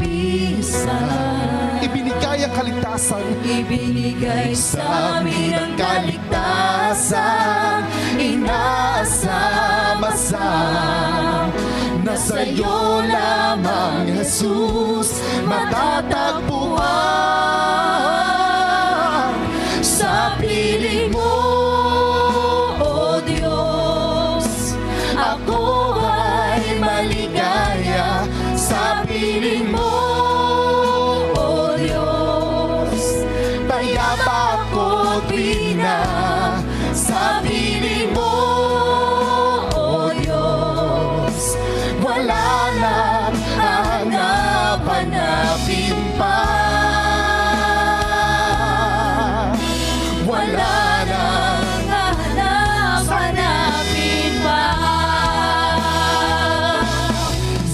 kapisan. Ibinigay ang kaligtasan. Ibinigay sa amin ang kaligtasan. Inaasam-asam na sa'yo lamang, Jesus, matatagpuan. Sa piling mo, O Diyos, ako ay maligaya. Sa piling mo, O Diyos, payapa ko't pina. Sa piling mo, O Diyos, wala nang hanap-hanapin.